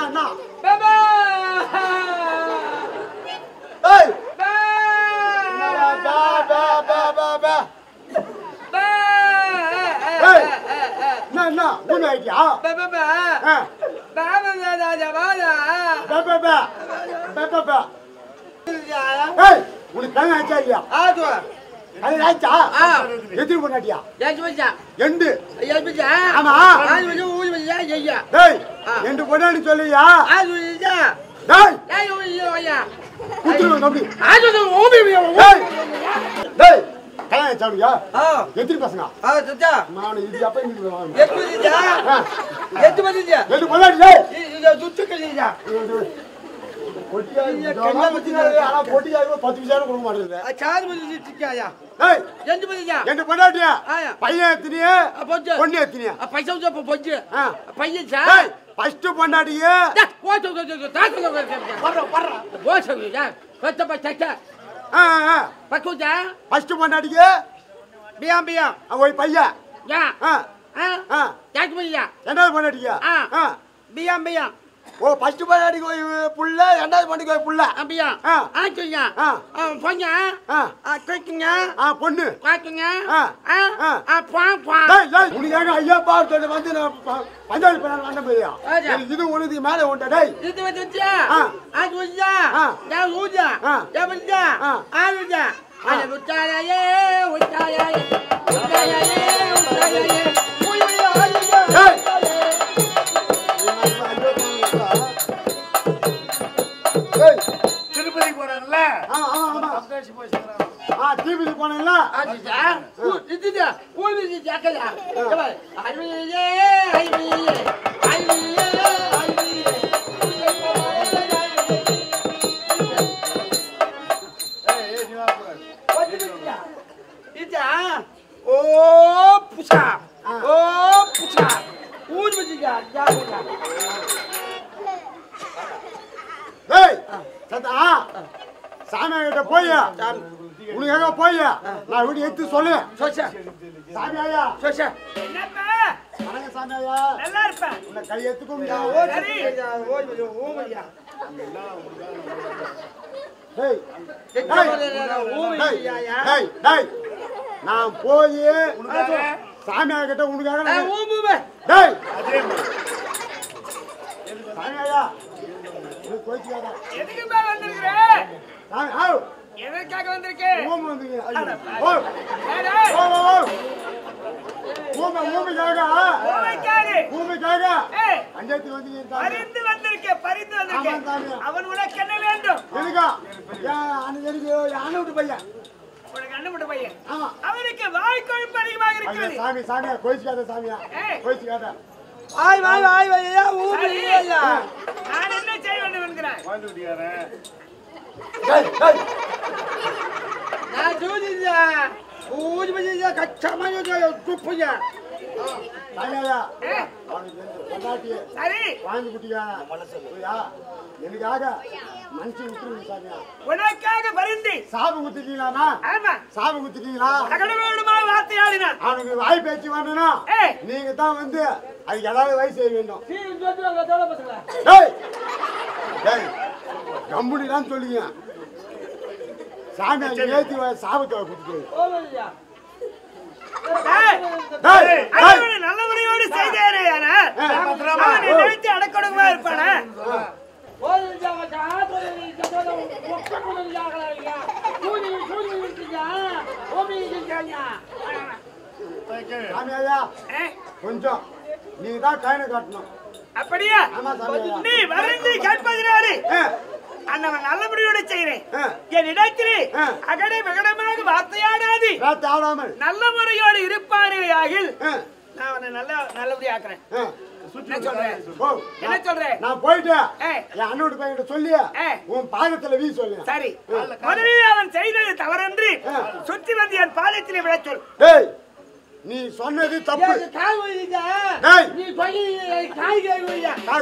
என்ன பாபா ஏய் பா பா பா பா பா பா பா ஏய் என்ன ஊனு ஐடியா பாபா பா பாபா தாதா வாடா பா பா பா பா பா ஏய் உனக்கு கல்யாணம் ஆச்சா இல்லையா ஆது கல்யாணம் ஆச்சா எதிரி பண்ணாட்டியா ஏஜ் வச்சா எண்டு ஏஜ் வச்சா ஆமா ஆது வச்சா ஊதி வச்சா ஐயா டேய் எண்டு பொண்ணாடி சொல்லியா ஆது வச்சா டேய் ஏய் ஐயா குத்துரு நம்பி ஆது ஓபி டேய் டேய் கல்யாணம் ஆச்சாடியா எதிரி பசங்க சச்சா நான் இது அப்ப இங்க வாங்க எட்டு வச்சா எட்டு வச்சா எண்டு பொண்ணாடி டேய் இது சுத்து கலியா பொட்டியா கண்ணா வச்சினால ஆனா பொட்டியா 10,000 கொடுக்க மாட்டேங்குது சாது வச்சு திக்காயா டேய் எண்டு வச்சா எண்டு பொண்ணாடியா ஆயா பையன் எத்தினியா பொண்ணு எத்தினியா பைசா வச்சா பொஞ்சு பையன் சா டேய் ஃபர்ஸ்ட் பொண்ணாடியா ஓட்டு தாக்கு வர்ற ஓட்டு யா பச்ச பச்ச பக்குஜா ஃபர்ஸ்ட் பொண்ணாடியா பியா ஒரு பையன் யா ஆ யாக்கு பையா ரெண்டாவது பொண்ணாடியா பியா ஓ ஃபர்ஸ்ட் பொண்ணாடிக்கு ஒரு புள்ள ரெண்டாவது பொண்ணுக்கு ஒரு புள்ள பியா ஆச்சுங்க பொங்க கேக்குங்க பொண்ணு காக்குங்க டேய் டேய் உனக்கு ஐயா பாத்து வந்து பஞ்சாயத்து பண்ண வந்த போய்யா இது உனக்கு மேல ஓட்ட டேய் இது வந்துச்சா ஆச்சு வச்சா யா ஊஜா யா வச்சா ஆளுஜா அட உச்சாயே உச்சாயே உச்சாயே உச்சாயே போய் ஆளுஜா டேய் டேய் திருப்பதி போறாங்கல ஆமா சந்தோஷ் போய் சேராங்க டிவில போனீங்களா ஆச்சுடா இதுடா போய் ஜாக்கலா கபாய் ஐயே சாமி கிட்ட போய்யா உனக்காக போய்யா நான் வீடு எடுத்து சொல்லு சாமி ஐயா என்னப்பா வணக்கம் சாமி ஐயா நல்லா இருப்ப உன்னை கை எடுத்துக்கும் நான் போய் சாமி கிட்ட உனக்காக டேய் சாமி ஐயா கோச்சிக்காத எதுக்குப்பா வந்திருக்கிற எதற்காக வந்திருக்கேன் அவன் உனக்கு என்ன வேண்டும் அவனுக்கு வாய்க்கொழுப்பு அதிகமாக இருக்கிறது சாமி சாமியா கோச்சிக்காத சாமியா கோச்சிக்காத நான் என்ன செய்ய வேண்டும் என்கிறாய் நான் ஜோதியா ஊதி பஜியா கச்சமா ஜோதியா குப்புயா சரி வாங்கி குட்டியா எனக்காக மனுஷி விட்டுருங்க சாமியா உனக்காக பரிந்து சாபம் குத்திட்டீங்களா ஆமா சாபம் குத்திட்டீங்களா அகடவேடுமா வார்த்தையாடினா அவனுக்கு வாய் பேச்சு வரணும்னா நீங்க தான் வந்து அதுக்கு ஏதாவது வயசு செய்ய வேண்டும் கம்பெனிதான் சொல்லுங்க சாமி ஏத்தி சாபத்தை குத்துட்டு நல்ல முறையோடு செய்தேனே நினைத்து அடக்கொடுமா இருப்பானே கொஞ்சம் நீங்க தான் கைனை காட்டணும் அப்படியா நீ வருந்து கேட்பதினாரு அண்ணவன் நல்லபடியோட செய்கிறேன் என் இடத்திலே அகடை மகடமாக வார்த்தையாடாது நல்ல முறையோடு இருப்பாரே ஆகில் நான் அவனை நல்லபடியா ஆக்குறேன் என்ன சொல்றேன் நான் போயிட்டேன் என் அண்ணோட பையன்கிட்ட சொல்லி உன் பாதத்துல வீ சொல்லு சரி முதலில் அவன் செய்தது தவறன்று சுற்றி வந்து என் பாதத்திலே விட சொல் நீ சொன்னது தப்பு நீ காய்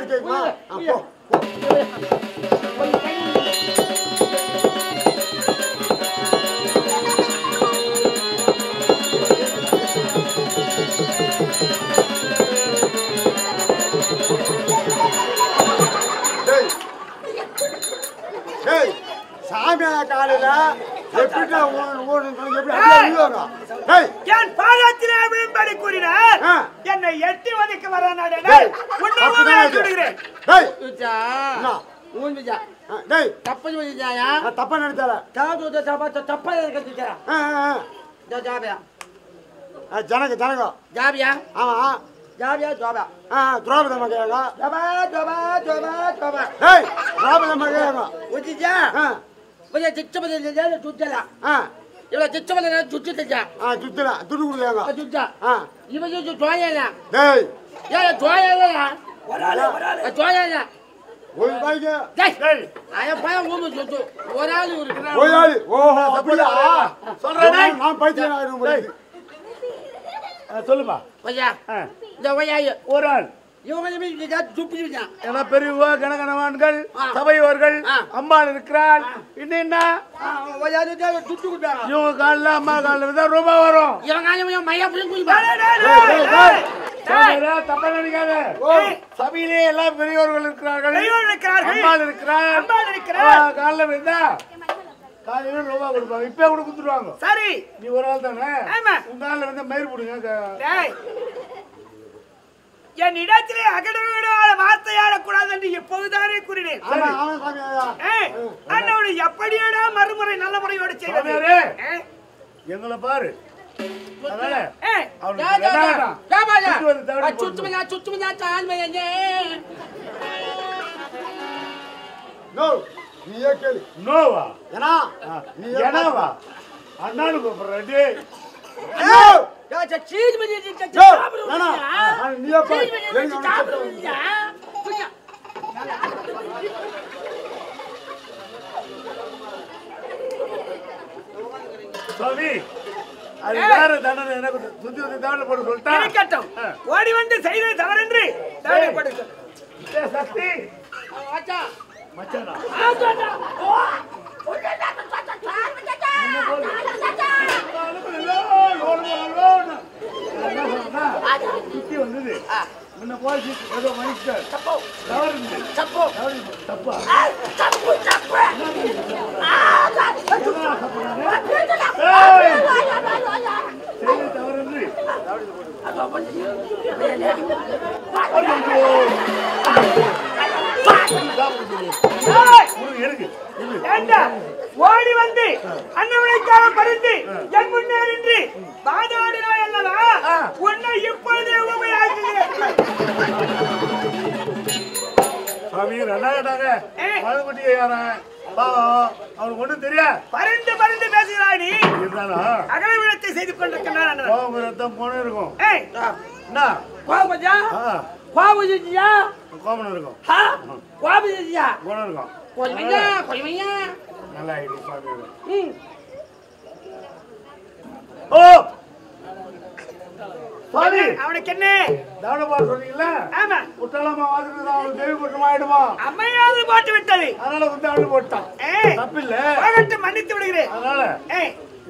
கேக்குமா எப்படிடா எப்படி அழுவாங்க? டேய் என் பாதத்திலே விழும்படி கூறினார். என்னை எட்டி வதைக்க வரானாடே. உன்னை சொல்கிறேன். டேய் விஜா என்ன? ஊன் விஜா டேய் தப்பு விஜாயா நான் தப்பா நினைச்சால. தாது தப்பா இருக்கா ஜாபியா ஜனக ஜாபியா ஆமா ஜாபியா ஜாபா துராபத மகையாங்க. ஜாபா ஜாபா ஜாபா ஜாபா டேய் துராபத மகையாங்க. விஜா விஜா சிச்சபதி ஜுஜலா இவள சிச்சபதி ஜுஜுதஜா ஜுஜல துடு குடுங்க. ஜுஜா இவ ஜு ஜோயலா டேய் யா ஜோயலா ஜோயலா ஒரு பாய்ங்க. டேய் ஆயா பாயா ஓமு ஜுஜு ஒராளு இருக்குறா ஓயாளி ஓஹோ அப்படியா சொல்றேன். நான் பைத்தியம் ஆயிடும் போல. சொல்லுப்பா. விஜா இந்த வயாய ஒரு ஆள் இவங்க விஜா ஜுப்பி விஜா ஏன்னா பெரியவா கணகணவான்கள் சபையோர்கள் அம்மாள் இருக்கிறாள். இன்னும் வயா ஜுட்டு குடுறாங்க இவங்க காலில் அம்மா காலில் தான் ரூபாய் வரும். இவங்க ஆளும் மையா புடி குடிப்பா தப்பா நினைக்காத. சபையிலே எல்லாம் பெரியவர்கள் இருக்கிறார்கள். இருக்கிறார்கள். அம்மாள் இருக்கிறார். அம்மாள் இருக்கிறார். காலில் இருந்தா காலையில ரூபாய் கொடுப்பாங்க. இப்ப கூட கொடுத்துருவாங்க. சரி நீ ஒரு ஆள் தானே. ஆமா. உங்க காலில் வந்து மயிர் போடுங்க. டேய் என் இடத்திலே அகடவிடாத வார்த்தையாடக்கூடாது என்று எப்போதுதானே கூறினேன். ஆமா ஆமா சாமி ஐயா. அண்ணோடு எப்படியடா மறுமுறை நல்ல முறையோடு செய்வது? சாமியாரே, எங்களை பாரு. அதனால அவனுக்கு வேண்டாம். நோ நீயே கேளு. நோவா ஏனா நீ என்னவா அண்ணானு கூப்பிடுறே. நோ வேணா நீயே பாரு. சாமி அது வேற தண்டனை. எனக்கு சுத்தி சுத்தி தவணை போட்டு சொல்லிட்டா இருக்கட்டும். ஓடி வந்து செய்தது தவறென்று தவறைப்படுத்த சக்தி மச்சானா சுத்தி வந்தது முன்ன போய் ஏதோ மனுஷன் தவறு தப்பா தவறு ஓடி வந்து அன்னவனைக்காக பறிந்து என் முன்னே நின்று பாதாடினாய் அல்லவா? உன்னை இப்பொழுதே உண்மையாக்குகிறேன். சாமி ரெண்டாயிட்டாங்க மதுக்குட்டியை யாரன் பாவம் அவனுக்கு ஒண்ணும் தெரியாது. பறிந்து பறிந்து பேசுகிறாய் நீ. இருந்தாலும் அகலவிடத்தை செய்து கொண்டிருக்கிறான். ரத்தம் போன இருக்கும். என்ன கோபஜா கோபஜியா கோமன் இருக்கும். கோபஜியா போன இருக்கும். கொய்மையா நல்லா ஆயிடுச்சு சாமி. ஓ சாமி அவனுக்கு என்ன தானபா சொன்னீங்கல்ல? ஆமா. குட்டலமா வாதுறது அவனுக்கு தெய்வ குற்றம் ஆயிடுமா? அம்மையாவது போட்டு விட்டது. அதனால வந்து அவனு போட்டான். தப்பில்ல. போகட்டும், மன்னித்து விடுகிறேன். அதனால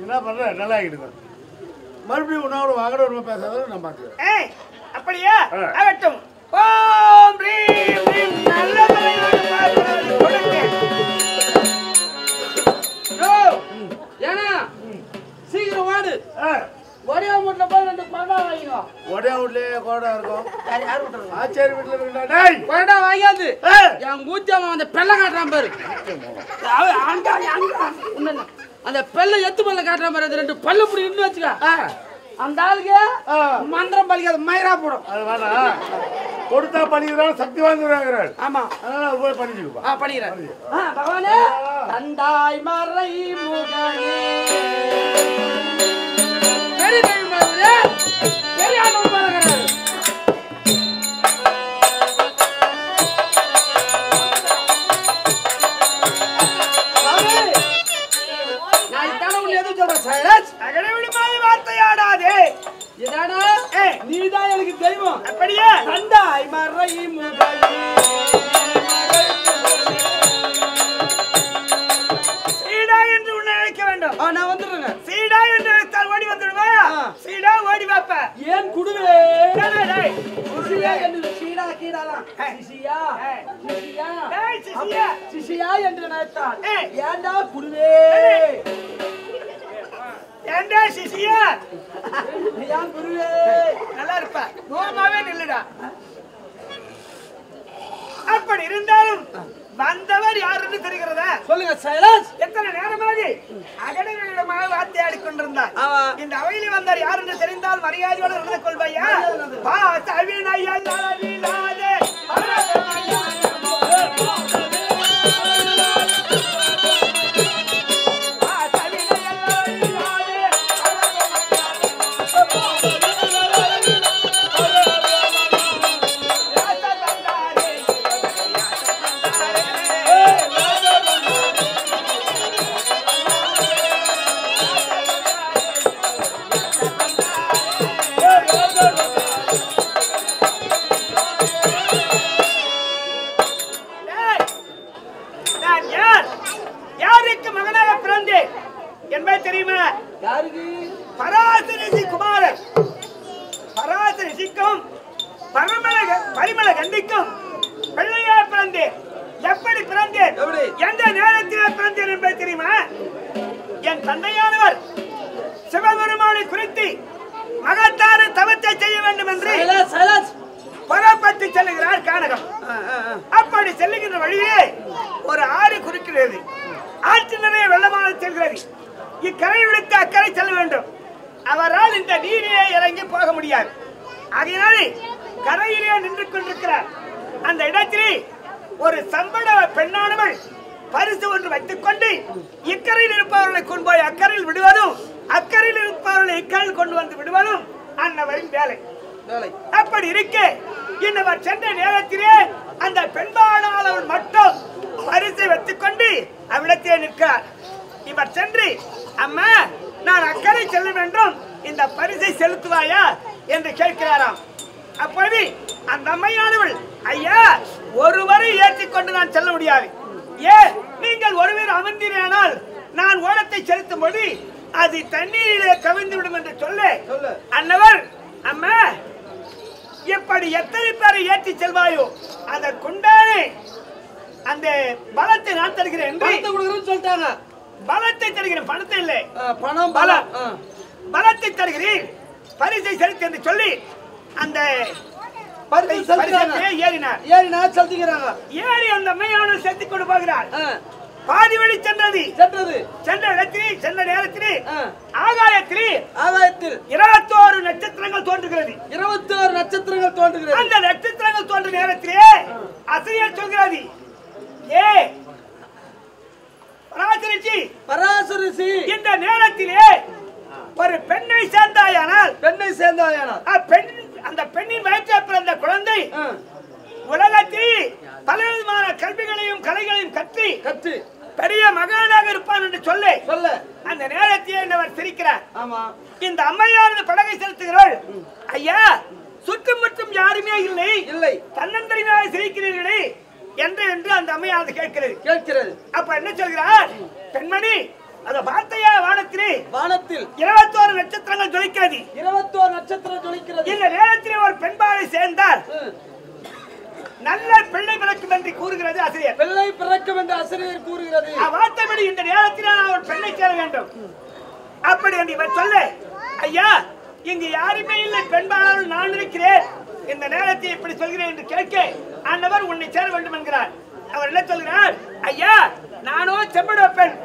என்ன பண்ற நல்லா ஆகிடுங்க. மறுபடியும் உன்னோட வாகன உரிமை பேசாத நான் பாத்துக்கிறேன். அப்படியா? ஆகட்டும். ஓம் ரீம் ரீம் நல்ல முறையோடு பார்க்கிறாரு கொடுங்க. ஏனா சீக்கிரம் வாடு. ஒரே வீட்டுல போய் 2 கொண்டா வாங்கிக்கோ. ஒரே வீட்லயே கோடா இருக்கும். யார் வீட்டுல? ஆச்சேரி வீட்டுல இருக்கா? டேய் கொண்டா வாங்கியாந்து என் ஊத்தியமா அந்த பெல்ல காட்டுறான் பாரு. அந்த பெல்ல எத்து பல்ல காட்டுறான் பாரு. 2 பல்ல புடி நின்னு வச்சுக்க. அந்த ஆளுக்கு மந்திரம் பலிக்காத மயிரா போடும். அது வேணாம். கொடுத்தா பண்ணிக்கிறான் சக்தி வாங்குறாங்க. ஆமா அதனால அது போய் பண்ணிக்குப்பா. பண்ணிக்கிறேன். பகவானே தந்தாய் மறை முகனே பெரிய தெய்வமே பெரிய ஆண்டவர் பாருங்கறாரு. நான் இதான உள்ள எது சொல்றேன் சைலன்ஸ். அகலவிடாத வார்த்தையாடாதே. இதானா நீதான் எனக்கு தெய்வம். அப்படியே தந்தாய் மறை முகனே சீடா என்று உன்னை அழைக்க வேண்டும். நான் வந்துடுறேங்க. சீடா என்று அழைத்தால் ஓடி வந்துடுவா? சீடா ஓடி வாப்ப. ஏன் குடுவே டேய் குடுவே என்று சீடாக்கி கீழாலாம் சிசியா சிசியா ஏய் சிசியா சிசியா என்று நினைத்தான். ஏய். ஏண்டா குருவே ஏண்டா சிசியா ஏன் குருவே நல்லா இருப்ப தூரமாவே நில்லுடா. அப்படி இருந்தாலும் வந்தவர் யாருன்னு தெரிகிறதா? சொல்லுங்க சைலன்ஸ். எத்தனை நேரமாகி அகடங்களிடமாக வார்த்தையாடி கொண்டிருந்தார். ஆமா. இந்த அவையில் வந்தார் யார் என்று தெரிந்தால் மரியாதையோடு நடந்து கொள்வையா? யாருக்கு மகனாக பிறந்தேன் என்பது தெரியுமா? யாருக்கு? பராசரிசி குமாரன். பராசரிசிக்கும் பரிமள கண்டிக்கும் பிள்ளையா பிறந்தேன். எப்படி பிறந்தேன்? எப்படி? எந்த நேரத்தில் பிறந்தேன் என்பது தெரியுமா? என் தந்தையானவர் சிவபெருமானை குறித்து மகத்தான தவத்தை செய்ய வேண்டும் என்று புறப்பட்டு செல்லுகிறார் கானகம். அப்படி செல்லுகின்ற வழியே ஒரு ஆறு குறுக்கிறது. ஆற்று நிறைய வெள்ளமான செல்கிறது. இக்கரை விடுத்து அக்கறை செல்ல வேண்டும். அவரால் இந்த நீரிலே இறங்கி போக முடியாது. ஆகையினாலே கரையிலே நின்று கொண்டிருக்கிறார். அந்த இடத்திலே ஒரு சம்பட பெண்ணானவள் பரிசு ஒன்று வைத்துக் கொண்டு இக்கரையில் இருப்பவர்களை கொண்டு போய் அக்கறையில் விடுவதும் அக்கறையில் இருப்பவர்களை இக்கரையில் கொண்டு வந்து விடுவதும் அன்னவரின் வேலை. அப்படி இருக்க இன்னவர் சென்ற நேரத்திலே அந்த பெண்பானாளவள் மட்டும் பரிசை வைத்துக் கொண்டு அவ்விடத்திலே நிற்கிறார். இவர் சென்று அம்மா நான் அக்கறை செல்ல வேண்டும், இந்த பரிசை செலுத்துவாயா என்று கேட்கிறாராம். அப்போது அந்த அம்மையானவள் ஐயா ஒருவரை ஏற்றிக்கொண்டு நான் செல்ல முடியாது. ஏன் நீங்கள் ஒருவர் அமர்ந்தீரானால் நான் ஓடத்தை செலுத்தும் போது அது தண்ணீரிலே கவிழ்ந்து விடும் என்று சொல்ல அன்னவர் அம்மா எப்படி எத்தனை பேரை ஏற்றி செல்வாயோ அதற்குண்டானே அந்த பலத்தை நான் தருகிறேன் என்று சொல்லிட்டாங்க. பலத்தை தருகிறேன், பணத்தை இல்லை, பணம் பலம். பலத்தை தருகிறேன், பரிசை செலுத்து என்று சொல்லி அந்த ஏறினார். ஏறி அந்த அம்மையானவர் செலுத்திக் கொண்டு போகிறார். பாதி வழி சென்றது. சென்ற இடத்திலே சென்ற நேரத்திலே ஆகாயத்தில் 21 நட்சத்திரங்கள் தோன்றுகிறது. 21 நட்சத்திரங்கள் தோன்றுகிறது. அந்த நட்சத்திரங்கள் தோன்ற நேரத்திலே அசையல் சொல்கிறது, ஏ பராசரிசி இந்த நேரத்திலே ஒரு பெண்ணை சேர்ந்தாயானால் அந்த பெண்ணின் வயிற்றை பிறந்த குழந்தை உலகத்தில் பலவிதமான கல்விகளையும் கலைகளையும் கற்று பெரிய மகானாக இருப்பான் என்று சொல்ல அந்த நேரத்திலே அவர் சிரிக்கிறார். இந்த அம்மையானது படகை செலுத்துகிறாள். ஐயா சுற்றுமுற்றும் யாருமே இல்லை, தன்னந்தனியாக சிரிக்கிறீர்களே என்று அந்த அம்மையானது கேட்கிறது. அப்ப என்ன சொல்கிறார்? பெண்மணி அத வார்த்தையா வானத்தில் 21 நட்சத்திரங்கள் ஜொலிக்கிறது. 21 நட்சத்திரம் ஜொலிக்கிறது. இந்த நேரத்தில் ஒரு பெண்பாளை சேர்ந்தார் நல்ல பிள்ளை பிறக்கும் என்று கூறுகிறது ஆசிரியர். பிள்ளை பிறக்கும் என்று ஆசிரியர் கூறுகிறது. வார்த்தைப்படி இந்த நேரத்தில் அவர் பெண்ணை சேர வேண்டும் அப்படி என்று இவர் சொல்ல, ஐயா இங்கு யாருமே இல்லை, பெண்பாளர்கள் நான் இருக்கிறேன், இந்த நேரத்தை இப்படி சொல்கிறேன் என்று கேட்க ஆண்டவர் உன்னை சேர வேண்டும் என்கிறார். அவர் என்ன சொல்கிறார்? ஐயா நானோ செம்பட பெண்,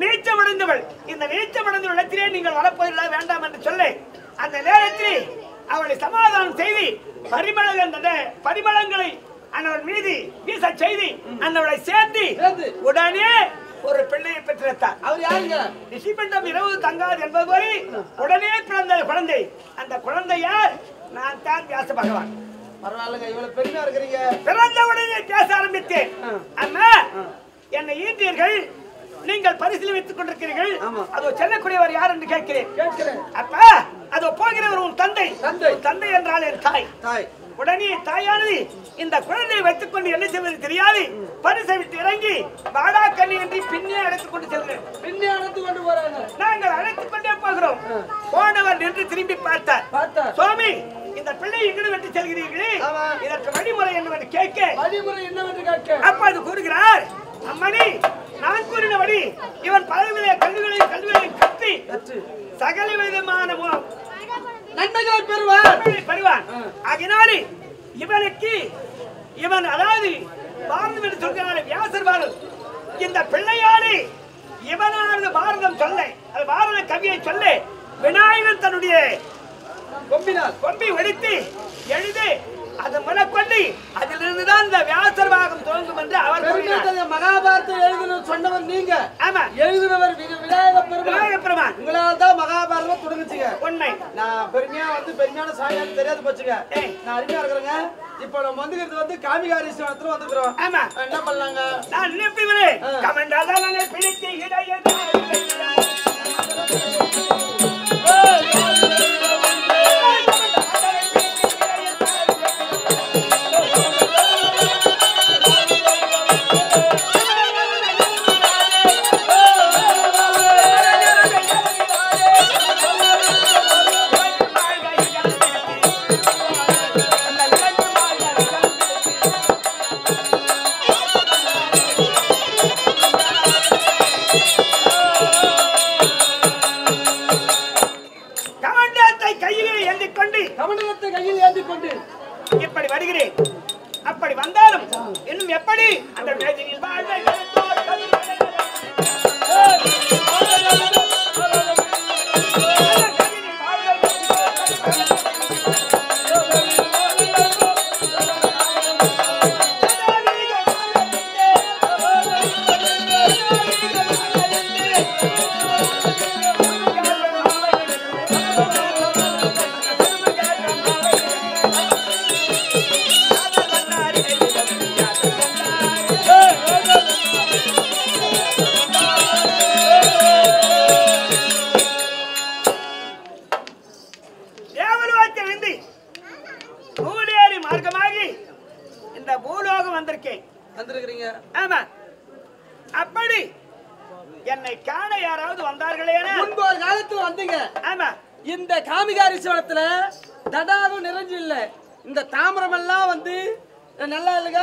நீச்சமடைந்தவள், இந்த நீச்சமடைந்த இடத்திலே நீங்கள் வரப்போகிறீர்களா வேண்டாம் என்று சொல்ல அந்த நேரத்தில் அவளை சமாதானம் செய்து பரிமளங்களை அன்னவள் மீது வீச செய்து அன்னவளை சேர்ந்து உடனே ஒரு பிள்ளையை பெற்றெடுத்தார். அவர் யாருங்க? ரிஷிபண்டம் இரவு தங்காது என்பது வரை உடனே பிறந்த குழந்தை. அந்த குழந்தை யார்? நான் தான் வியாச பகவான். பரவாயில்லைங்க, இவ்வளவு பெருமையா இருக்கிறீங்க. பிறந்த உடனே பேச ஆரம்பித்தேன். அம்மா என்னை ஈன்றீர்கள், நீங்கள் பரிசில் வைத்துக் கொண்டிருக்கிறீர்கள், அதோ செல்லக்கூடியவர் யார் என்று கேட்கிறேன். அப்ப அதோ போகிறவர் உன் தந்தை என்றால் என் தாய். உடனே தாயானது இந்த குழந்தையை வைத்துக் கொண்டு என்ன செய்வது தெரியாது, பரிசை விட்டு இறங்கி பாடா கண்ணி என்று பின்னே அழைத்துக் கொண்டு செல்கிறேன். பின்னே அழைத்துக் கொண்டு போறாங்க. நாங்கள் அழைத்துக் கொண்டே போகிறோம். போனவர் நின்று திரும்பி பார்த்தார். சுவாமி இந்த பிள்ளை எங்கே வெட்டி செல்கிறீர்களே இதற்கு வழிமுறை என்னவென்று கேட்க வழிமுறை என்னவென்று கேட்க அப்ப அது கூறுகிறார் அம்மணி நான் கூறினபடி இவன் பலவித கல்விகளை கற்று சகல விதமான நன்மைகளை பெறுவான் ஆகினாலே இவன் அதாவது பாரதம் என்று சொல்கிறார் வியாசர் பாரதம் இந்த பிள்ளையானே இவனானது பாரதம் சொல்ல அது பாரத கவியை சொல்ல விநாயகன் தன்னுடைய கொம்பி வெடித்து எழுதி அதை முனக்கொண்டு அதிலிருந்துதான் இந்த வியாசர் பாகம் துவங்கும் என்று அவர் மகாபாரதம் எழுதினவர் சொன்னவர் நீங்க. ஆமா, எழுதினவர் விநாயக பெருமான். உங்களால் தான் மகாபாரதம் தொடங்குச்சுங்க. உண்மை. நான் பெருமையான சாமியார் தெரியாது போச்சுங்க. நான் அருமையா இருக்கிறேங்க. இப்ப நம்ம வந்துக்கிறது காமிகாரீஸ்வரத்துல வந்துக்கிறோம். ஆமா, என்ன பண்ணலாங்க? நான் நினைப்பீங்களே கமெண்டாதான் நாங்கள் பிடித்து இடையே இப்படி வருகிறேன். அப்படி வந்தாலும் இன்னும் எப்படி அந்த மேஜையில் அப்படி என்னை காண யாராவது வந்தார்களே? முன்பு ஒரு காலத்துல வந்தீங்க. ஆமா, இந்த காமிகாரீஸ்வரத்துல தடாகம் நிறைஞ்சு இல்ல, இந்த தாமரம் எல்லாம் வந்து நல்லா இல்லைங்க,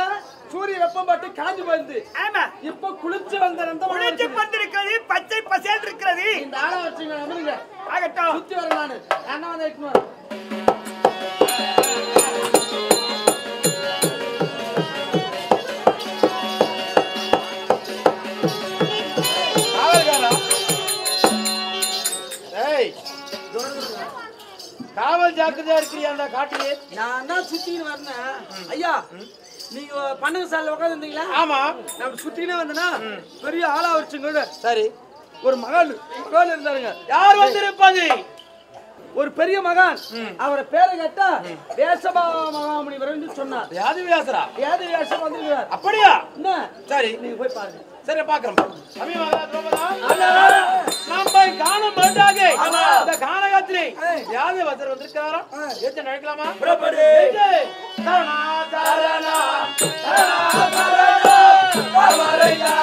சூரிய வெப்பம் பட்டு காஞ்சி போயிருந்து. ஆமா, இப்ப குளிச்சு வந்திருக்கிறது, பச்சை பசேல் இருக்கிறது. இந்த ஆளை வச்சுங்க, அமருங்க. ஆகட்டும், சுத்தி வரேன் நானு. என்ன வந்து எட்டுன்னு வரேன். காவல் ஜாக்கிரதையா இருக்கிறியா அந்த காட்டிலே? நான் தான் சுத்தின்னு வரேன். ஐயா, நீங்க பண்டக சாலையில உட்காந்து இருந்தீங்களா? ஆமா, நம்ம சுத்தினே வந்தனா பெரிய ஆளா வச்சுங்க. சரி, ஒரு மகான் இருந்தாருங்க. யார் வந்திருப்பது? ஒரு பெரிய மகான். அவரை பேரை கேட்டா வேசபா மகாமுனிவர் சொன்னார். யாதி வியாசரா? யாதி வியாசம் வந்திருக்கிறார். அப்படியா? என்ன? சரி, நீங்க போய் பாருங்க. சரி, பாக்குறோம். நாம் போய் காணும் பொருட்டாக இந்த கானகத்திலே யாதி வசர் வந்திருக்காரா? ஏற்ற நடக்கலாமா? சரணா சரணா சரணா சரணா அமரையா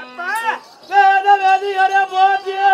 அப்பா வேத வேதியரே போற்றியே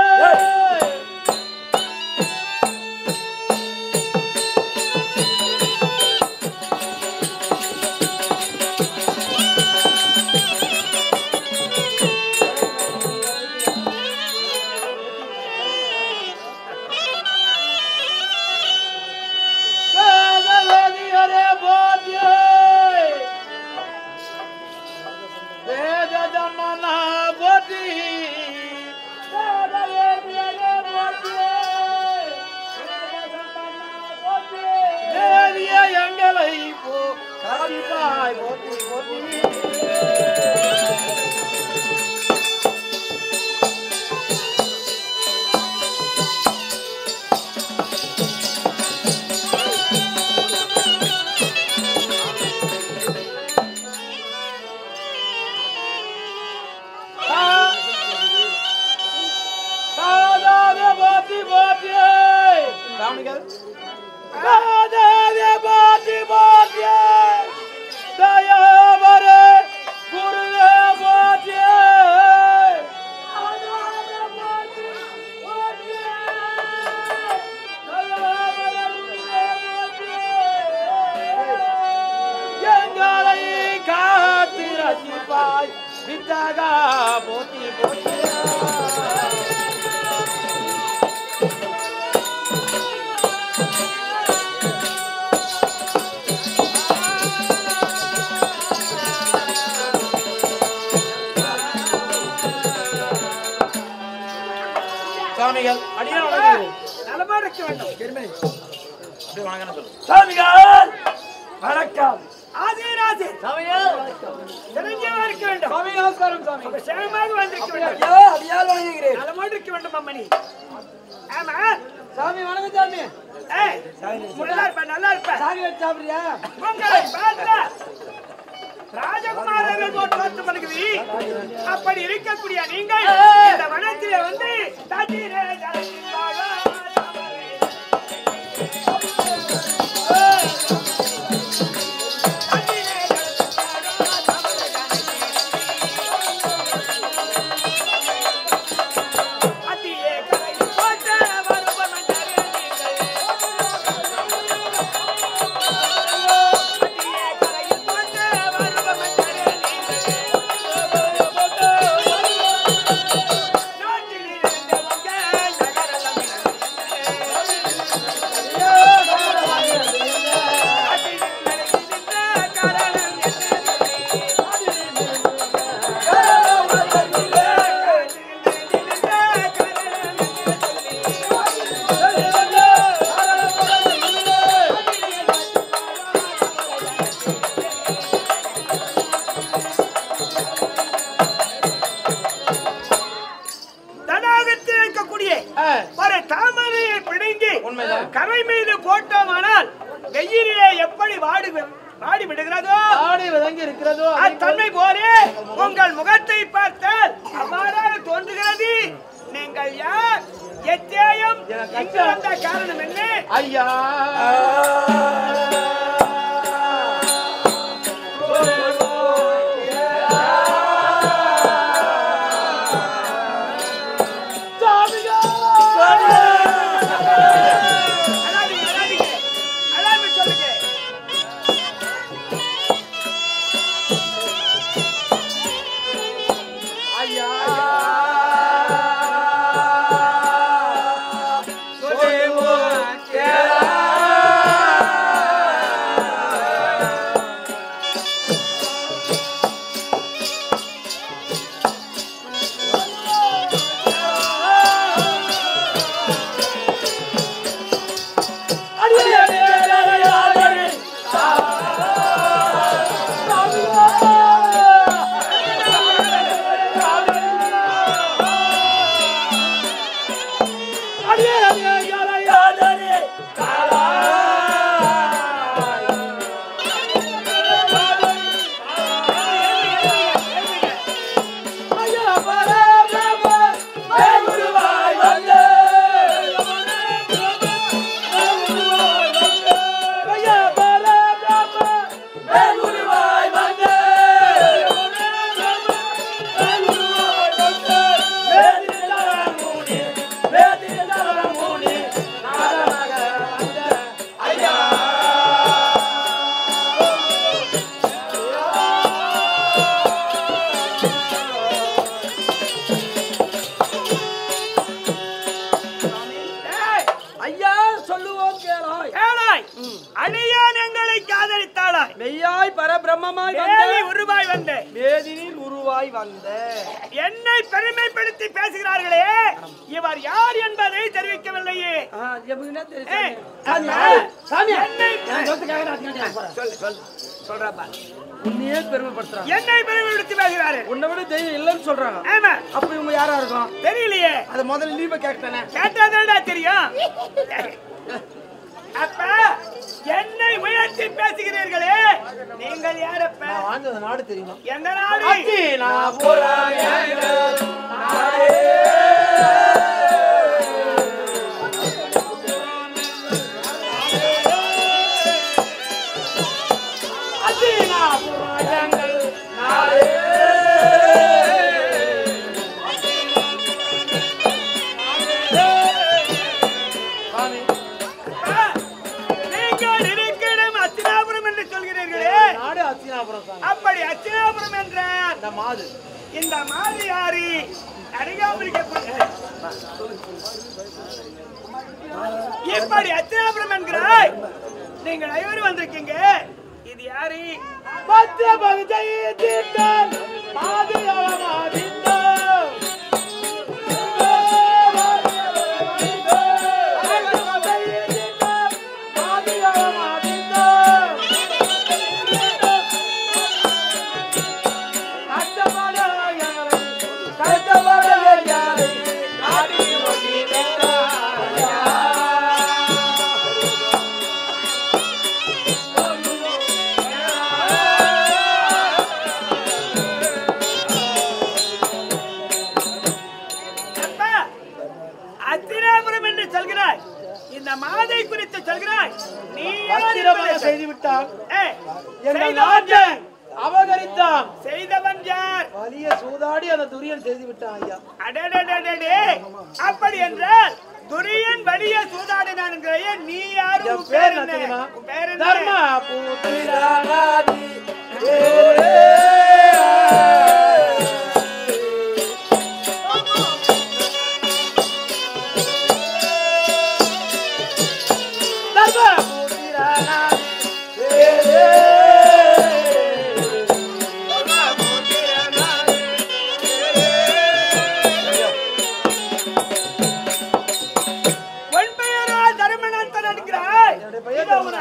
சாமிகள் அடியார் வணங்குகிறேன். நலமா இருக்க வேண்டும். சாமிகள் வணக்கம். ஆதிராஜே சாமிகள் வணக்கம். சிரஞ்சீவா இருக்க வேண்டும். சாமி நமஸ்காரம் சாமி. சேமமாக வந்திருக்க வேண்டும். அடியார் வணங்குகிறேன். நலமோடு இருக்க வேண்டும் அம்மணி. ஆமா சாமி வணக்கம் சாமி. ஏய் நல்லா இருப்ப நல்லா இருப்ப. சாமி வச்சு சாப்பிடுறியா? உங்களை பார்த்தா ராஜகுமாரர்கள் போட்டு பார்த்து பண்ணுகிறீ. அப்படி இருக்கக்கூடிய நீங்கள் இந்த வனத்திலே வந்து தண்ணீரே ஜலத்திற்காக கரை மீது போட்டோமானால் வெயிலே எப்படி வாடி விடுகிறதோ ஆடி வதங்கி இருக்கிறதோ அத்தன்மை போலே உங்கள் முகத்தை பார்த்தால் அவ்வாறாக தோன்றுகிறது. நீங்கள் யார்? எத்தேயம் இங்கு வந்த காரணம் என்ன? ஐயா Yeah. உருவாய் வந்த மேதினில் உருவாய் வந்த என்னை பெருமைப்படுத்தி பேசுகிறார்களே, இவர் யார் என்பதை தெரிவிக்கவில்லையே. சொல்றாப்பா, உன்னையே பெருமைப்படுத்துறாங்க. என்னை பெருமைப்படுத்தி பேசுகிறாரு. உன்னை விட தெய்வம் இல்லைன்னு சொல்றாங்க. ஆமா. அப்ப இவங்க யாரா இருக்கும் தெரியலையே. அது முதல்ல நீ போய் கேட்டானே. கேட்டாதான்டா தெரியும். அப்ப என்னை உயர்த்தி பேசுகிறீர்களே, நீங்கள் யாரப்ப? நான் வாழ்ந்த நாடு தெரியுமா? எந்த நாடு? அப்படி அச்சினாபுரம் என்ற இந்த மாது யாரு? இப்படி அச்சினாபுரம் என்கிறாய். நீங்கள் ஐவரும் வந்திருக்கீங்க. இது யாரு? அத்தினாபுரம் என்று சொல்கிறாய், இந்த மாதை குறித்து சொல்கிறாய். நீ செய்துவிட்டான், அபகரித்தான். செய்தவன் யார்? வலிய சூதாடி அந்த துரியன் செய்து விட்டான் ஐயா. அடடடடடே, அப்படி என்றால் துரியன் வலிய சூதாடினான் என்கிறைய. நீ யாரு? உன் பேர் என்ன தெரியுமா? பேர் என்ன? தர்மா புத்திரனாதி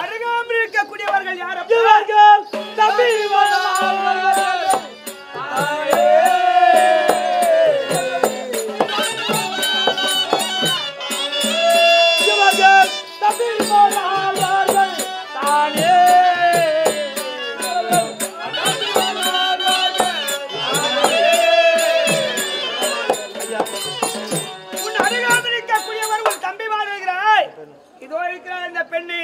அருகாமல் இருக்கக்கூடியவர்கள் யார்? உன் அருகாமல் இருக்கக்கூடியவர் உன் தம்பி வாழ்கிறாய். இதோ இருக்கிறார் இந்த பெண்ணு.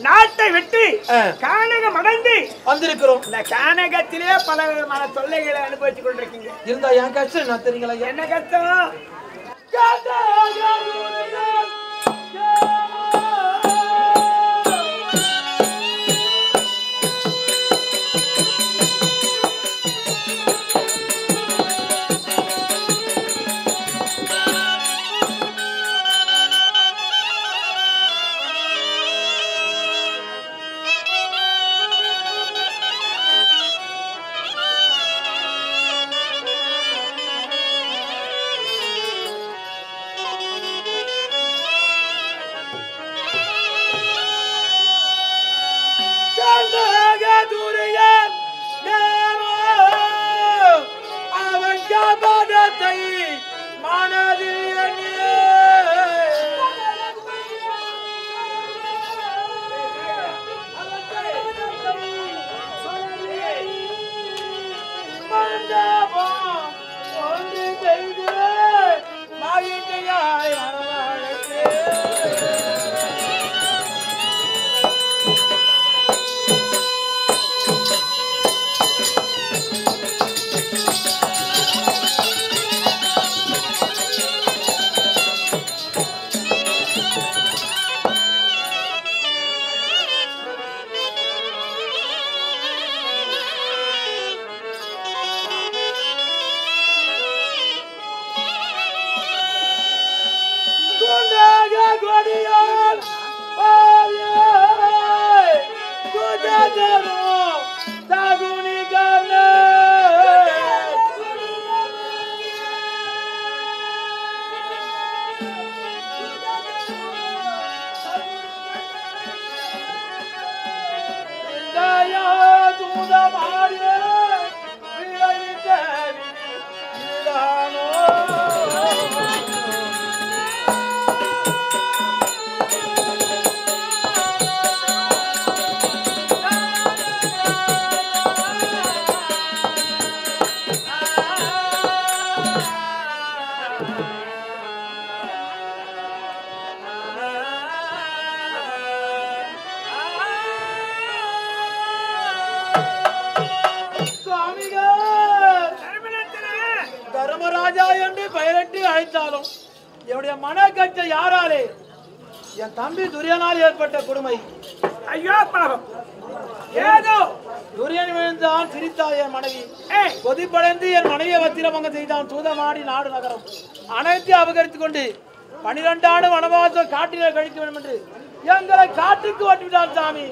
நாட்டை விட்டு கானகம் அடைந்து வந்திருக்கிறோம். இந்த கானகத்திலே பல விதமான தொல்லைகளை அனுபவித்துக் கொண்டிருக்கீங்க. இருந்தா என் கஷ்டம் நான் தெரியுங்களா? என்ன கஷ்டம்? தர்மராஜா என்று பெயரிட்டு அழைத்தாலும் என்னுடைய மனக்கட்ட யாராலே என் தம்பி துரியனால் ஏற்பட்ட கொடுமை. ஐயோ பாவம், ஏதோ துரியன் விழுந்தான் சிரித்தாய் என் மனைவி. கொதிப்படைந்து என் மனைவியை வத்திரமங்க செய்தான். தூதமாடி நாடு நகரம் அனைத்து அபகரித்துக் கொண்டு 12 ஆண்டு வனவாசம் காட்டிலே கழிக்க வேண்டும் என்று எங்களை காட்டுக்கு ஓட்டிவிட்டான் சாமி.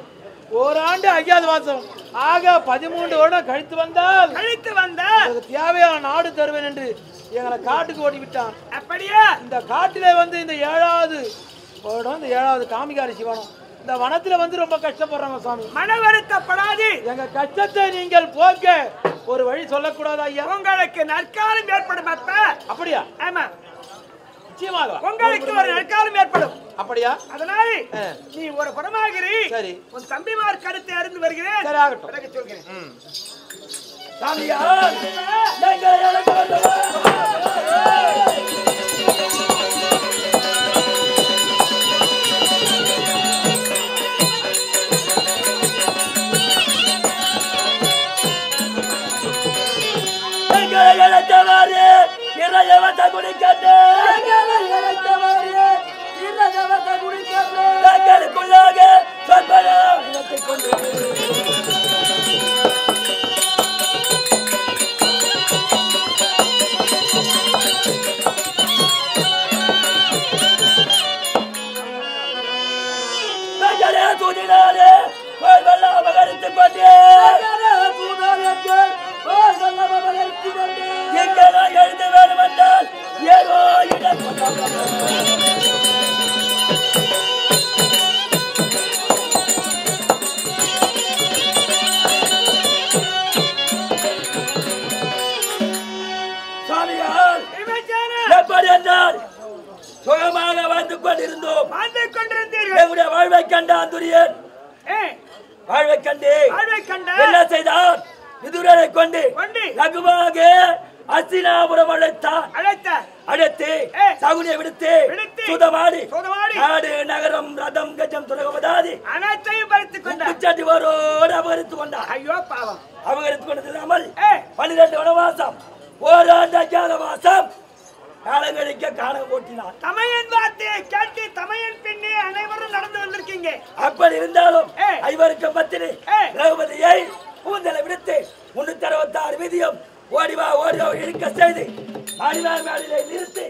ஓராண்டு அஜ்ஞாதவாசம் ஆக 13 வருடம் கழித்து வந்தால் தேவையான நாடு தருவேன் என்று எங்களை காட்டுக்கு ஓட்டி விட்டான். அப்படியே இந்த காட்டிலே வந்து இந்த 7வது வருடம், இந்த 7வது காமிகாரி சிவனம் இந்த வனத்துல வந்து ரொம்ப கஷ்டப்படுறாங்க சாமி. மன வருத்தப்படாது. எங்க கஷ்டத்தை நீங்கள் போக்க ஒரு வழி சொல்லக்கூடாது ஐயா? உங்களுக்கு நற்காலம் ஏற்படும். அப்ப அப்படியா? ஆமா, நிச்சயமாக உங்களுக்கு ஒரு நற்காலம் ஏற்படும். அப்படியா? அதனால நீ ஒரு புறமாகிறி. சரி, உன் தம்பிமார் கருத்தை அறிந்து வருகிறேன். சரி, ஆகட்டும். பிறகு சொல்கிறேன். சாமியா எங்களை அழைத்து இழைத்தவாறு இறையவத்தை குடிக்கட்டு. தங்களுக்குள்ளாக சொற்பனம் இனத்தைக் கொண்டு தூதினாலே வெள்ளம் அபகரித்துக் கொண்டே எங்கே நான் எழுத வேண்டும் என்றால் ஏதோ இடம் சாமியால் எப்படி என்றால் சுகமாக வாழ்ந்து கொண்டிருந்தோம். எங்களுடைய வாழ்வை கண்டான் துரியன். வாழ்வை கண்டு என்ன செய்தான்? விதுரனை கொண்டு லகுவாக அஸ்தினாபுரம் அழைத்து சகுனியை விடுத்து சுதமாடி நாடு நகரம் ரதம் கஜம் துலகபதாதி அனைத்தையும் பறித்துக் கொண்டார். அபகரித்துக் கொண்டார். ஐயோ பாவம், அபகரித்துக் கொண்டது இல்லாமல் 12 வனவாசம், ஓராண்டு அஜ்ஞாதவாசம் காலங்கழிக்க காலம் ஓட்டினார். தமையன் வார்த்தையை கேட்டு தமையன் பின்னே அனைவரும் நடந்து வந்திருக்கீங்க. அப்படி இருந்தாலும் ஐவருக்கு பத்தினி திரௌபதியை கூந்தலை விடுத்து 366 வீதியும் ஓடிவா இழுக்க செய்து மாடினார் மேடையை நிறுத்தி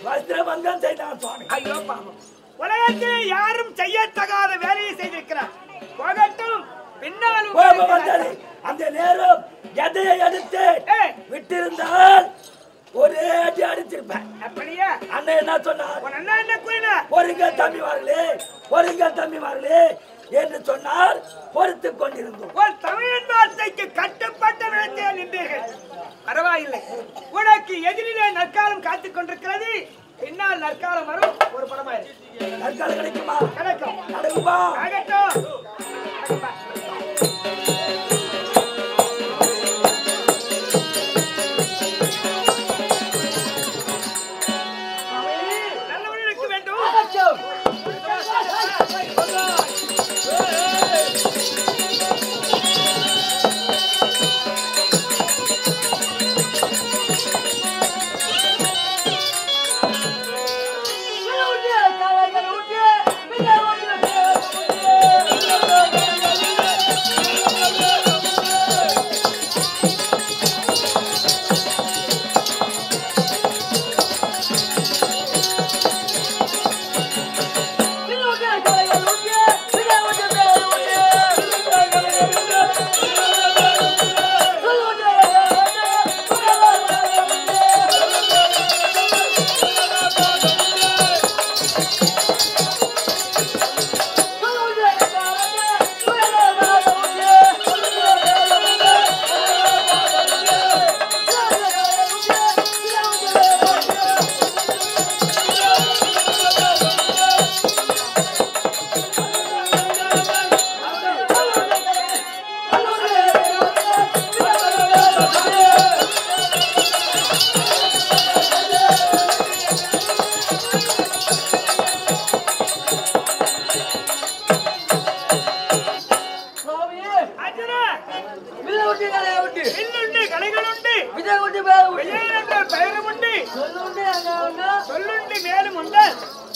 வஸ்திரபங்கம் செய்தான் சுவாமி. ஐயோ பாவம், உலகத்தில் யாரும் செய்யத்தகாத வேலையை செய்திருக்கிறார். போகட்டும், பின்னாலும் கோபம் வந்தது. அந்த நேரம் எதையை அடித்து விட்டிருந்தால் ஒரே அடி அடிச்சிருப்பேன். அப்படியே அண்ணன் என்ன சொன்னார்? அண்ணா என்ன கூறினார்? ஒருங்க தம்பிமார்களே என்று சொன்னார். பொறுத்துக் கொண்டிருந்தோம். ஒரு தமிழன் வார்த்தைக்கு கட்டுப்பட்ட விடத்தில் நின்றீர்கள். பரவாயில்லை, உனக்கு எதிரிலே நற்காலம் காத்துக் கொண்டிருக்கிறது. பின்னால் நற்காலம் வரும். ஒரு பரமாயிரம் நற்காலம் கிடைக்குமா? கிடைக்கும். நடக்குமா? ஆகட்டும்.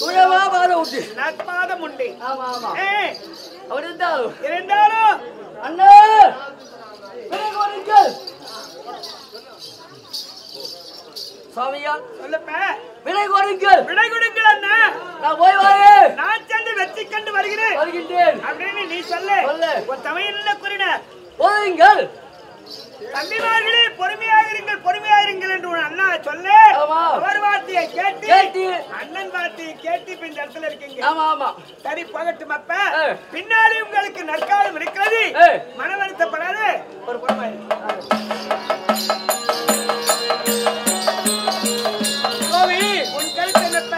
துயவா பாதம் உண்டு நற்பாதம் உண்டு. ஆமா ஆமா ஏய், அவர் இருந்தாலும் அண்ணா சாமியா சொல்லப்ப விடை கொடுங்கள் விடை கொடுங்கள் அண்ணா. நான் போய் வரேன். நான் சென்று வெற்றி கண்டு வருகிறேன் அப்படின்னு நீ சொல்லு. ஒரு தமையில குறின போதுங்கள் தம்பிமார்களே, பொறுமையாயிருங்கள் என்று உன் அண்ணா சொல்லு. அவர் வார்த்தையை கேட்டு அண்ணன் வார்த்தையை கேட்டு இப்ப இந்த இடத்துல இருக்கீங்க. ஆமா ஆமா சரி போகட்டும். அப்ப பின்னாடி உங்களுக்கு நற்காலம் இருக்கிறது, மன வருத்தப்படாது. ஒரு புறமாயிரு உன் கருத்து என்னப்ப?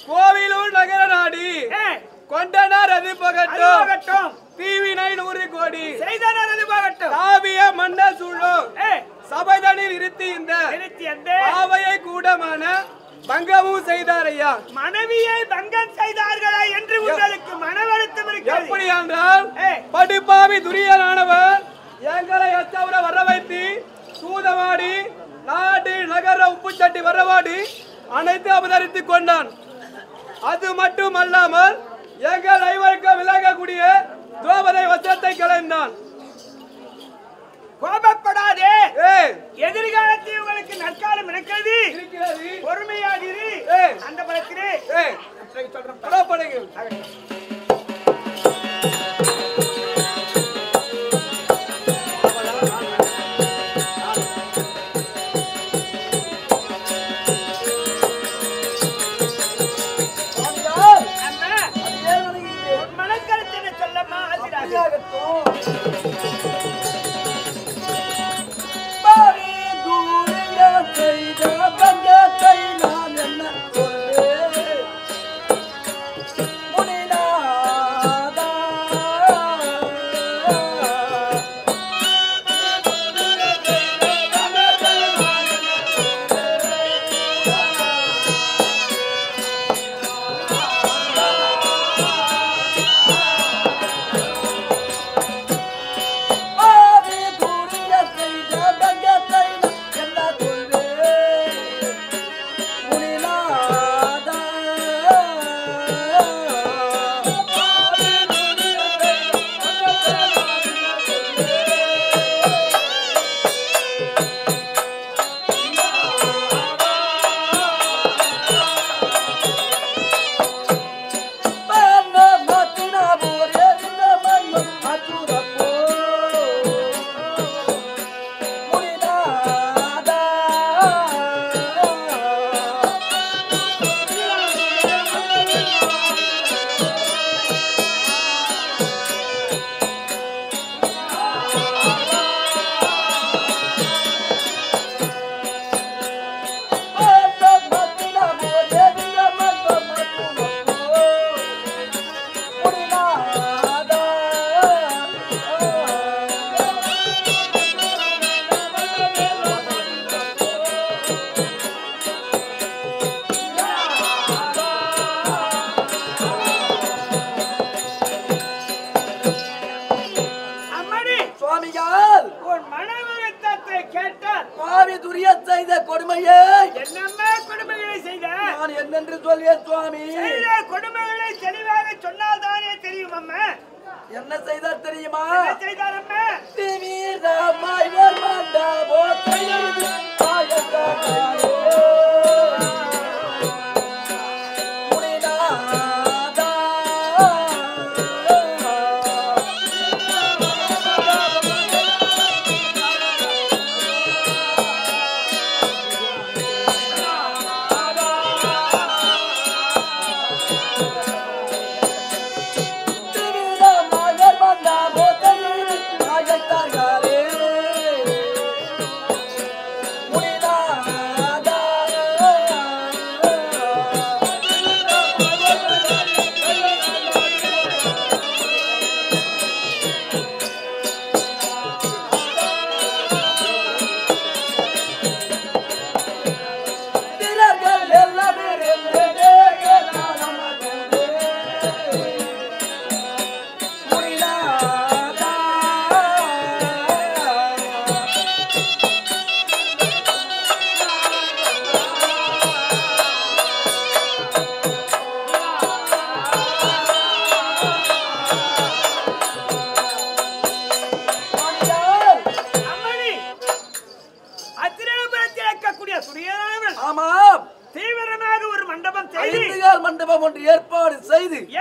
கோவிலூர் நகர நாடி கொண்டனார் அது பகட்டும் தீவினை 100 கோடி செய்தனர் அது பகட்டும் காவிய மண்ட சூழோ சபைதனில் இருத்தி இந்த பாவையை கூடமான பங்கமும் செய்தார் ஐயா. மனைவியை பங்கம் செய்தார்களா என்று உங்களுக்கு மனவருத்தம் இருக்கிறது. எப்படி என்றால் படுபாவி துரியனானவர் எங்களை எத்தவரை வர வைத்து சூதமாடி நாடு நகர உப்பு சட்டி வரவாடி அனைத்து அபகரித்துக் கொண்டான். அது மட்டும் அல்லாமல் எங்கள் ஐவருக்கும் விலகக்கூடிய துரோபதை வசத்தை கலைந்தான். கோபப்படாதே, எதிர்காலத்தில் உங்களுக்கு நற்காலம் இருக்கிறது. பொறுமையாகிரு. அந்த பலத்திலே சொல்றேன். மனக்கருத்தினை சொல்லம்மா முனினா சுவாமியே என்னம்மா கொடுமைகளை செய்த நான் என்னென்று சொல்லிய சுவாமி கொடுமைகளை தெளிவாக சொன்னால் தானே தெரியும் அம்மா என்ன செய்தார் தெரியுமா செய்தார் அம்மா திவீரமாய் வர்மண்டா போத்தையது ஆயத்தானே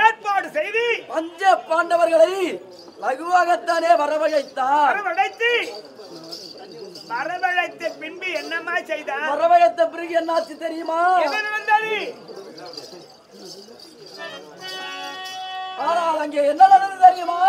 ஏற்பாடு செய்து பஞ்ச பாண்டவர்களை லகுவாகத்தானே வரவழைத்தார். வரவழைத்த பின்பு என்னமா செய்தார்? வரவழைத்த பிறகு என்னாச்சு தெரியுமா? ஆனால் அங்கே என்ன நடந்தது தெரியுமா?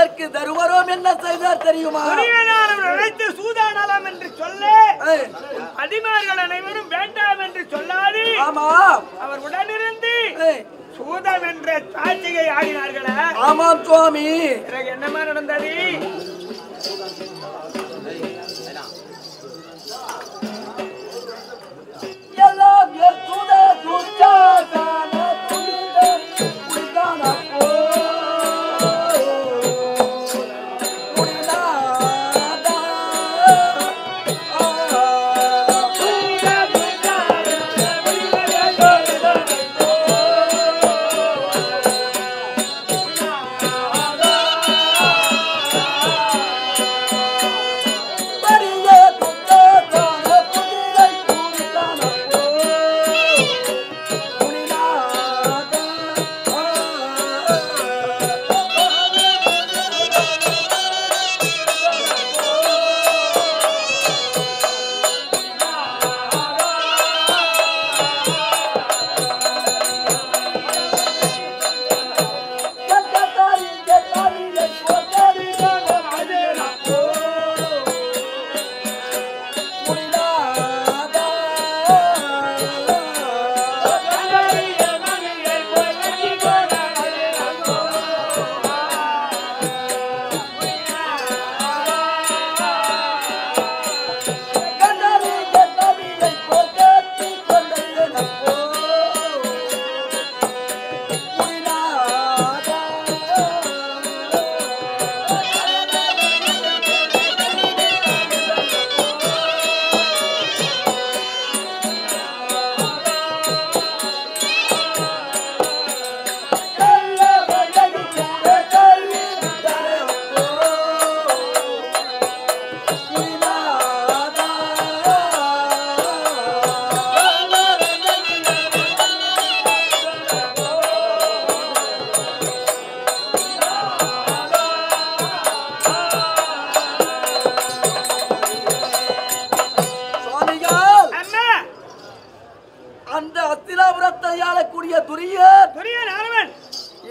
அதற்கு தருமரும் என்ன செய்தார் தெரியுமா? அழைத்து சூதாடலாம் என்று சொல்ல அதிமார்கள் அனைவரும் வேண்டாம் என்று சொல்லாது அவர் உடனிருந்து சூதம் என்ற சாட்சியை ஆடினார்களா? ஆமாம் சுவாமி. என்னமா நடந்தது? எல்லாம்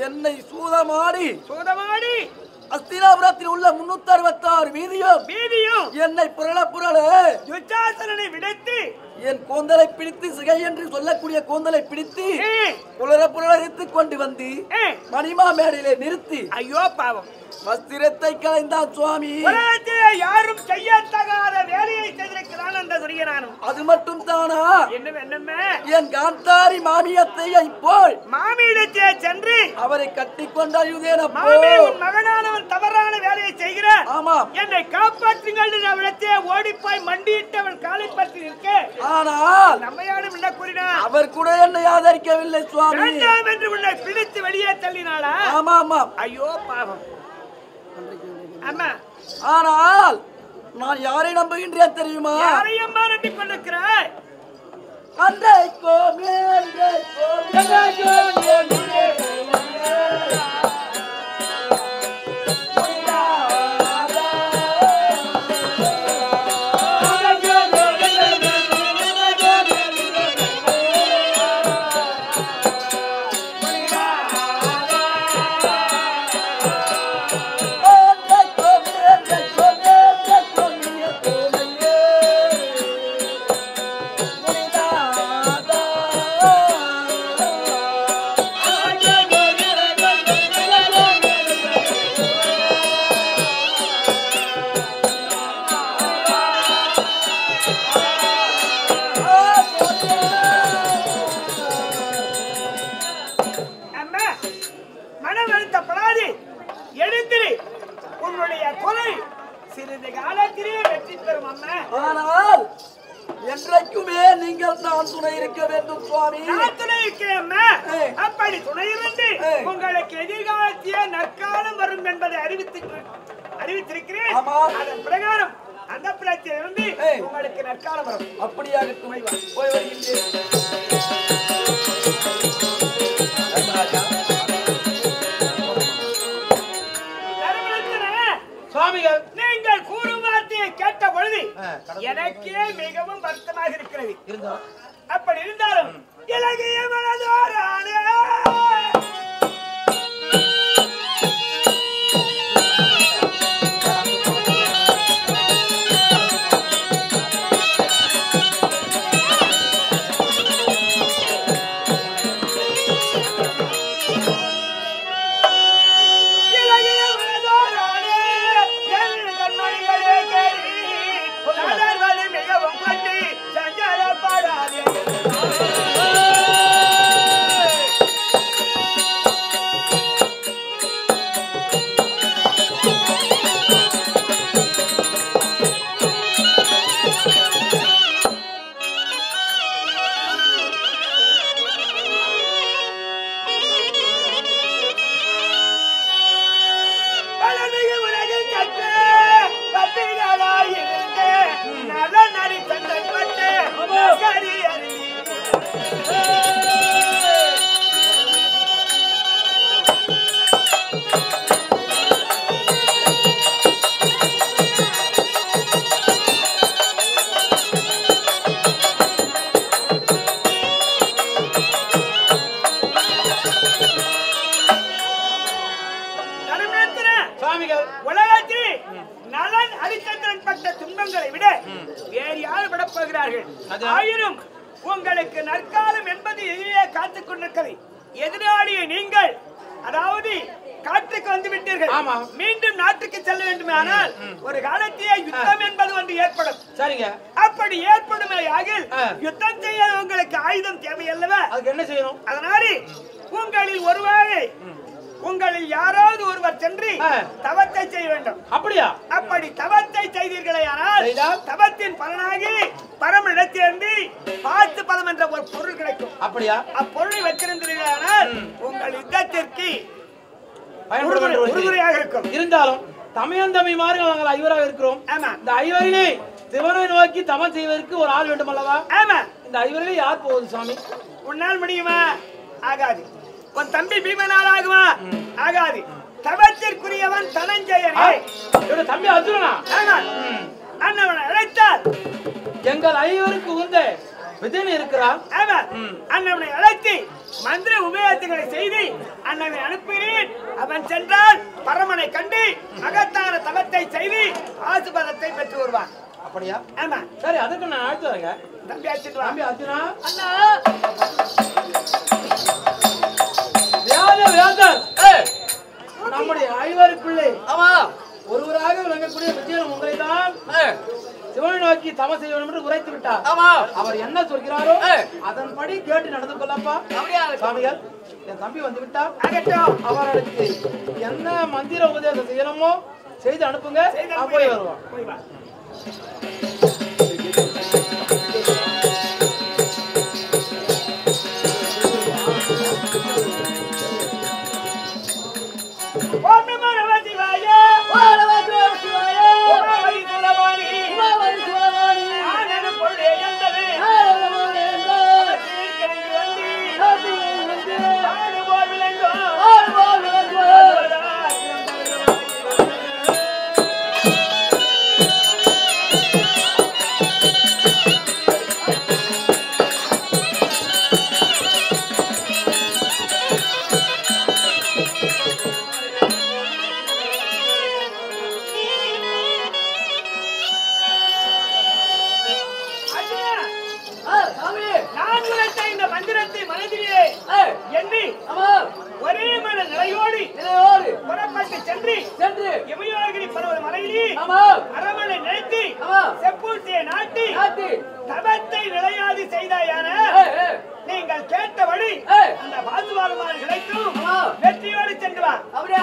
என்னை சூதமாடி அஸ்தினாபுரத்தில் உள்ள 366 வீதியும் என்னை புரள துச்சாசனனை விடுத்து என் கூந்தலை பிடித்து சிகை என்று சொல்லக்கூடிய கூந்தலை பிடித்து புலரத்துக் கொண்டு வந்து மணிமா மேடையிலே நிறுத்தி ஐயோ பாவம் வஸ்திரத்தை கலைந்தான் சுவாமி. யாரும் செய்யத்தகாத வேலையை செய்திருக்கிறான் அந்த துரியனானும். அது மட்டும் தானா? என்ன என் காந்தாரி மாமியத்தை போல் மாமியிடத்தே சென்று அவரை கட்டி கொண்டாயுதேன மகனானவன் தவறான வேலையை செய்கிறான். ஆமாம், என்னை காப்பாற்றுங்கள் அவளத்தே ஓடிப்பாய் மண்டியிட்டு அவன் காலை பற்றி நிற்க. ஆனால் நம்மையாடும் என்ன கூறினார்? அவர் கூட என்னை ஆதரிக்கவில்லை சுவாமி. வேண்டாம் என்று உன்னை பிடித்து வெளியே தள்ளினாளா? ஆமாம். ஐயோ பாவம். அம்மா, ஆனால் நான் யாரை நம்புகின்றேன் தெரியுமா? யாரையும் நம்பிக் கொண்டிருக்கிறாய்? அன்றைக்கோ ஆனால் என்றைக்குமே நீங்கள் நான் துணை இருக்க வேண்டும் சுவாமி. நான் துணை இருக்கிறேன். அப்படி துணை இருந்து உங்களுக்கு எதிர்காலத்திய நற்காலம் வரும் என்பதை அறிவித்திருக்கிறேன். அதன் பிரகாரம் அந்த பிள்ளையிலிருந்து உங்களுக்கு நற்காலம் வரும். அப்படியாக துணை போய் வருகின்றேன். சுவாமிகள், நீங்கள் கூறும் வார்த்தையை கேட்ட பொழுது எனக்கே மிகவும் வருத்தமாக இருக்கிறது. அப்படி இருந்தாலும் இலங்கைய மனதோரானே ஆயினும் உங்களுக்கு நற்காலம் என்பது எதிரே காத்துக் கொண்டிருக்கிறது. எதிராளிய நீங்கள் அதாவது காட்டுக்கு வந்து விட்டீர்கள். மீண்டும் நாட்டுக்கு செல்ல வேண்டுமானால் ஒரு காலத்திலே யுத்தம் என்பது ஒன்று ஏற்படும். சரிங்க. அப்படி ஏற்படுமையாகில் யுத்தம் செய்ய உங்களுக்கு ஆயுதம் தேவை அல்லவா? அதுக்கு என்ன செய்யணும்? அதனால உங்களில் ஒருவரை உங்களில் யாராவது ஒருவர் சென்று தவத்தை செய்ய வேண்டும். அப்படியா? அப்படி தவத்தை செய்தீர்களே ஆனால் தவத்தின் பலனாகி பரமனிடத்திலிருந்து பார்த்து பலம் என்ற ஒரு பொருள் கிடைக்கும். அப்படியா? அப்பொருளை வச்சிருந்தீர்கள் ஆனால் உங்கள் யுத்தத்திற்கு உறுதுணையாக இருக்கும். இருந்தாலும் தமையந்தமைமாறு நாங்கள் ஐவராக இருக்கிறோம். ஆமா. இந்த ஐவரிலே சிவனை நோக்கி தவம் செய்வதற்கு ஒரு ஆள் வேண்டும் அல்லவா? ஆமா. இந்த ஐவரிலே யார் போகுது சாமி? உன்னால் முடியுமா? ஆகாது. உன் தம்பி பீமனால் ஆகுமா? ஆகாது. தவத்திற்குரியவன் தனஞ்சயனே. இவன் தம்பி அர்ஜுனனா? ஆமா. அண்ணவனை அழைத்தால் எங்கள் ஐவருக்கு உந்த விஜயன் இருக்கிறான். ஆமா. அண்ணவனை அழைத்து மந்திர உபயோகங்களை செய்து அண்ணனை அனுப்புகிறேன். அவன் சென்றால் பரமனை கண்டு மகத்தான தவத்தை செய்து ஆசுபதத்தை பெற்று வருவான். அப்படியா? ஆமா. சரி, அதுக்கு நான் அழைத்து வரேங்க. தம்பி அழைச்சிட்டு வா. தம்பி அர்ஜுனா. அண்ணா நம்முடைய ஐவருக்குள்ளே ஒருவராக விளங்கக்கூடிய விஜயன் உங்களை தான் சிவனை நோக்கி தவம் செய்ய வேண்டும் என்று உரைத்து விட்டார். அவர் என்ன சொல்கிறாரோ அதன்படி கேட்டு நடந்து கொள்ளப்பா. சாமிகள், என் தம்பி வந்து விட்டார். அவர்களுக்கு என்ன மந்திர உபதேசம் செய்யணுமோ செய்து அனுப்புங்க. போய் வருவான். ஒரே மன நிலையோடு புறப்பட்டு சென்று இமயகிரி பர்வத மலையிலே அரமனை நிறுத்தி செப்பூசியை நாட்டி தவத்தை நிலையாதி செய்தாயான நீங்கள் கேட்டபடி அந்த பாதுகாவலமான கிடைக்கும். வெற்றியோடு சென்று வா. அப்படியே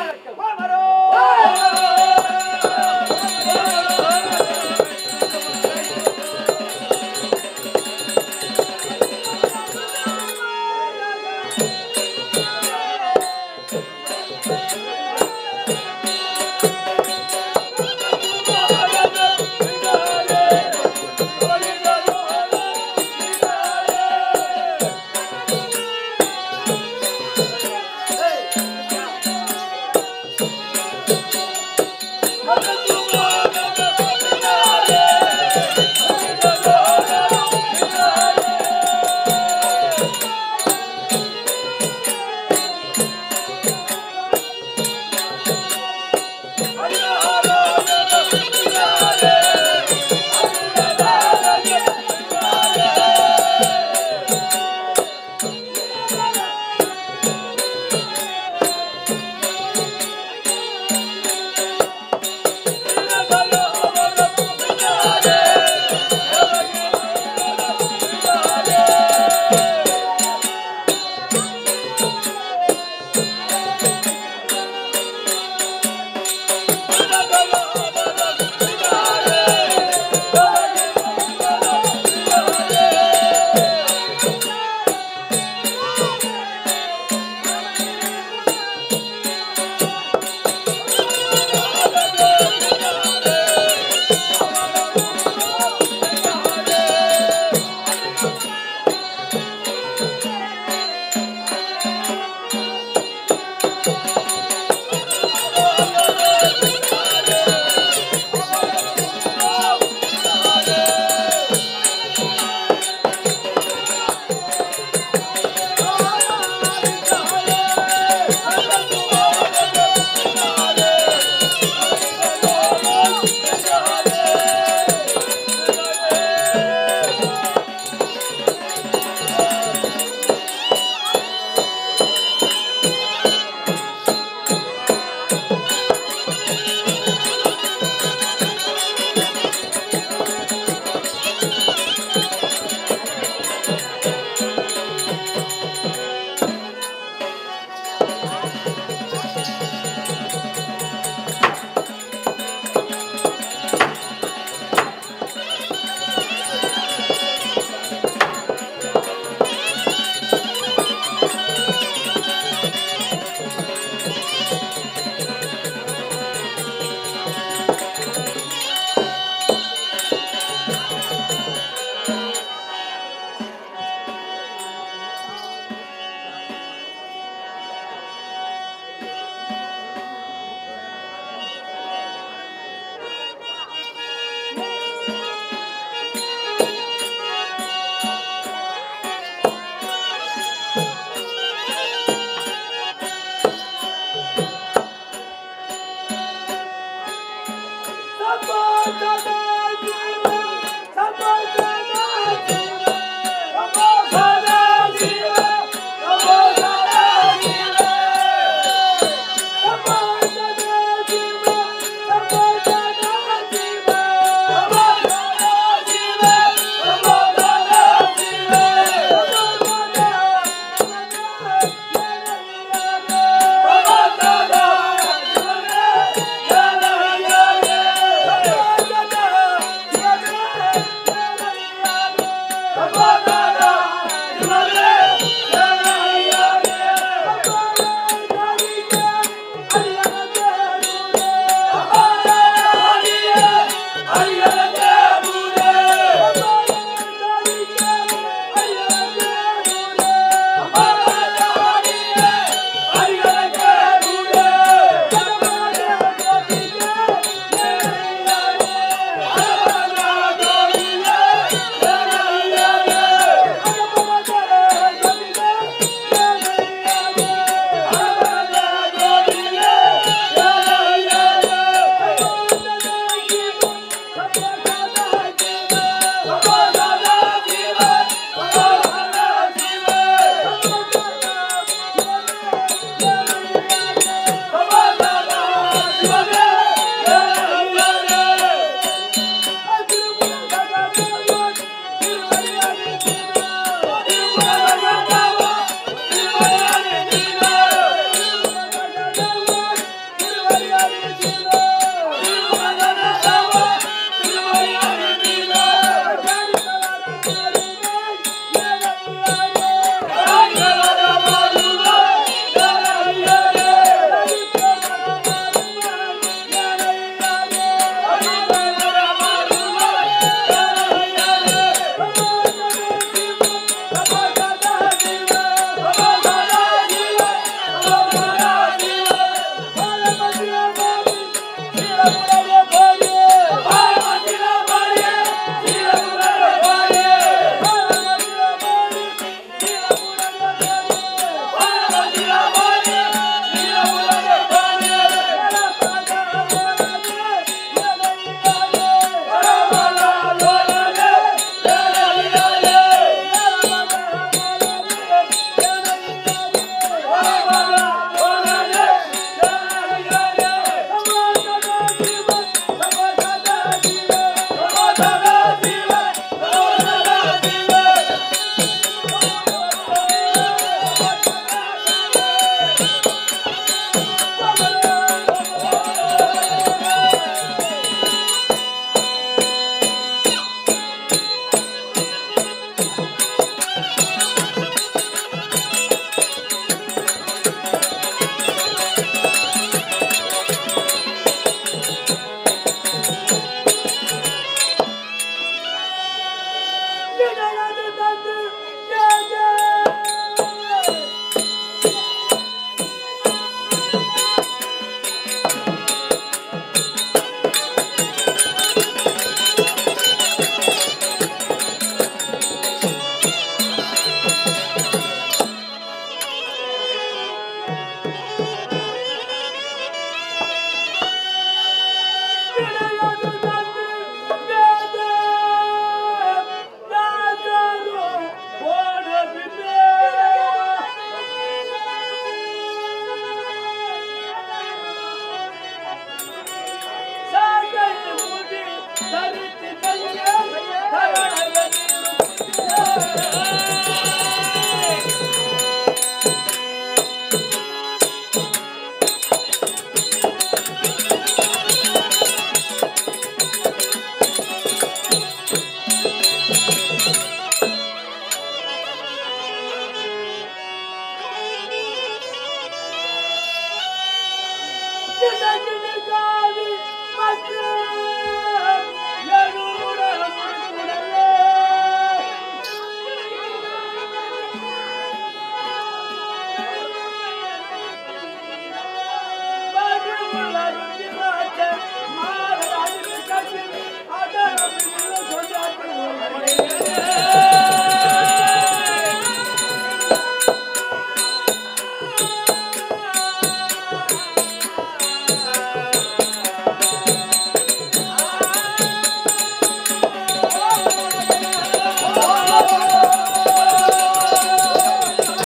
Get